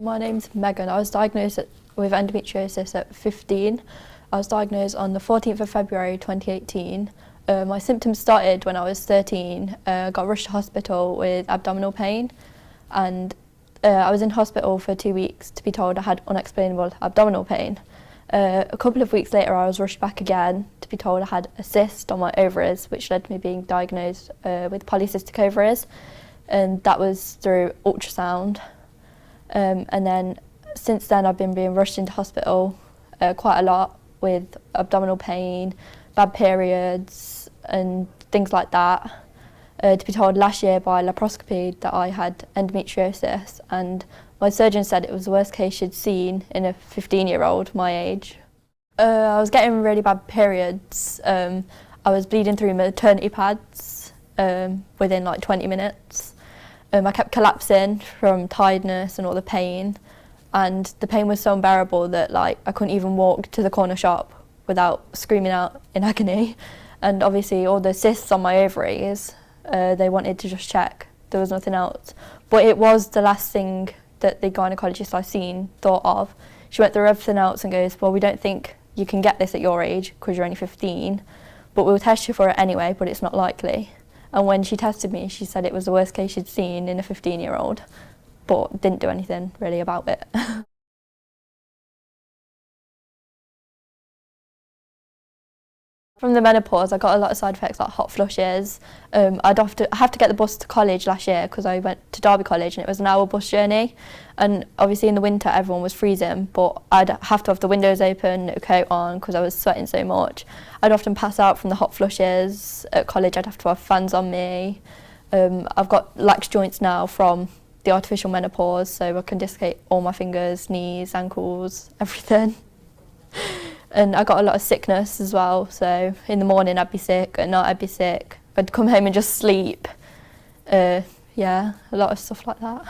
My name's Megan. I was diagnosed with endometriosis at 15. I was diagnosed on the 14th of February 2018. My symptoms started when I was 13. Got rushed to hospital with abdominal pain, and I was in hospital for 2 weeks to be told I had unexplainable abdominal pain. A couple of weeks later I was rushed back again to be told I had a cyst on my ovaries, which led to me being diagnosed with polycystic ovaries, and that was through ultrasound. And then since then I've been being rushed into hospital quite a lot with abdominal pain, bad periods and things like that, to be told last year by laparoscopy that I had endometriosis, and my surgeon said it was the worst case she'd seen in a 15-year-old my age. I was getting really bad periods. I was bleeding through maternity pads within like 20 minutes. I kept collapsing from tiredness and all the pain, and the pain was so unbearable that I couldn't even walk to the corner shop without screaming out in agony. And obviously all the cysts on my ovaries, they wanted to just check. There was nothing else. But it was the last thing that the gynaecologist I seen thought of. She went through everything else and goes, well, we don't think you can get this at your age because you're only 15, but we'll test you for it anyway, but it's not likely. And when she tested me, she said it was the worst case she'd seen in a 15-year-old, but didn't do anything really about it. From the menopause, I got a lot of side effects like hot flushes. I'd have to get the bus to college last year because I went to Derby College and it was an hour bus journey. And obviously in the winter everyone was freezing, but I'd have to have the windows open, a coat on because I was sweating so much. I'd often pass out from the hot flushes. At college I'd have to have fans on me. I've got lax joints now from the artificial menopause, so I can dislocate all my fingers, knees, ankles, everything. And I got a lot of sickness as well, so in the morning I'd be sick, at night I'd be sick. I'd come home and just sleep. Yeah, a lot of stuff like that.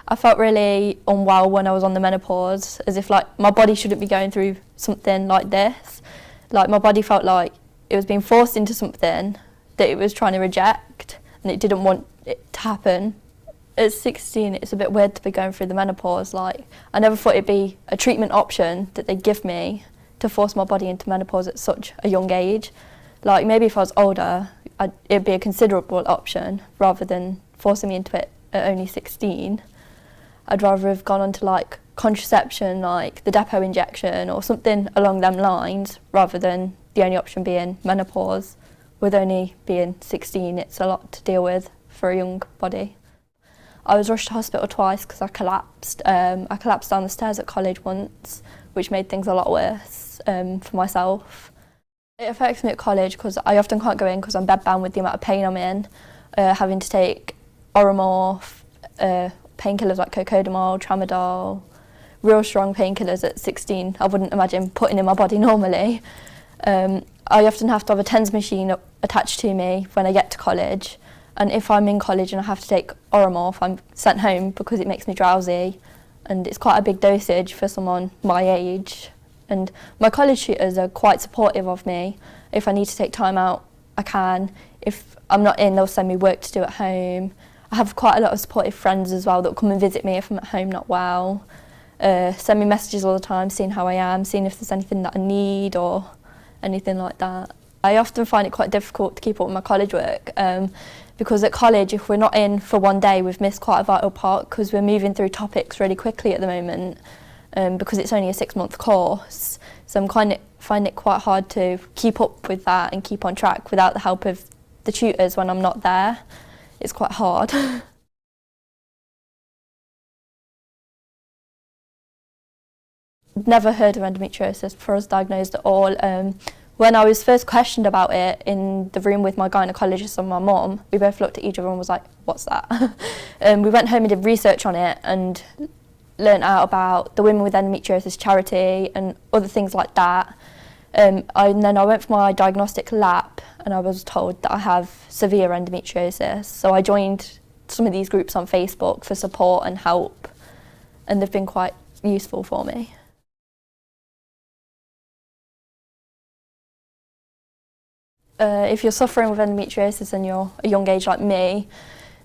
I felt really unwell when I was on the menopause, as if my body shouldn't be going through something like this. My body felt like it was being forced into something that it was trying to reject, and it didn't want it to happen. At 16, it's a bit weird to be going through the menopause. I never thought it'd be a treatment option that they'd give me to force my body into menopause at such a young age. Maybe if I was older, it'd be a considerable option rather than forcing me into it at only 16. I'd rather have gone on to contraception, like the depot injection or something along them lines, rather than the only option being menopause. With only being 16, it's a lot to deal with for a young body. I was rushed to hospital twice because I collapsed. I collapsed down the stairs at college once, which made things a lot worse for myself. It affects me at college because I often can't go in because I'm bedbound with the amount of pain I'm in, having to take Oromorph, painkillers like Cocodamol, Tramadol, real strong painkillers at 16 I wouldn't imagine putting in my body normally. I often have to have a TENS machine attached to me when I get to college, and if I'm in college and I have to take Oromorph, I'm sent home because it makes me drowsy, and it's quite a big dosage for someone my age. And my college tutors are quite supportive of me. If I need to take time out, I can. If I'm not in, they'll send me work to do at home. I have quite a lot of supportive friends as well that will come and visit me if I'm at home not well. Send me messages all the time, seeing how I am, seeing if there's anything that I need or anything like that. I often find it quite difficult to keep up with my college work because at college, if we're not in for one day, we've missed quite a vital part because we're moving through topics really quickly at the moment. Because it's only a 6-month course, so I'm finding it quite hard to keep up with that and keep on track without the help of the tutors when I'm not there. It's quite hard. Never heard of endometriosis before I was diagnosed at all. When I was first questioned about it in the room with my gynaecologist and my mum, we both looked at each other and was like, what's that? We went home and did research on it and learnt out about the Women with Endometriosis charity and other things like that. And then I went for my diagnostic lap and I was told that I have severe endometriosis. So I joined some of these groups on Facebook for support and help, and they've been quite useful for me. If you're suffering with endometriosis and you're a young age like me,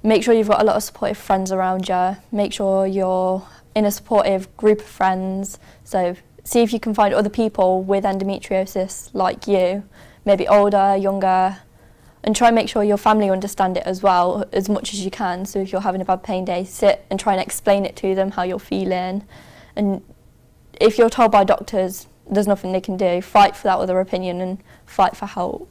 make sure you've got a lot of supportive friends around you. Make sure you're in a supportive group of friends. So see if you can find other people with endometriosis like you, maybe older, younger, and try and make sure your family understand it as well, as much as you can. So if you're having a bad pain day, sit and try and explain it to them, how you're feeling. And if you're told by doctors there's nothing they can do, fight for that other opinion and fight for help.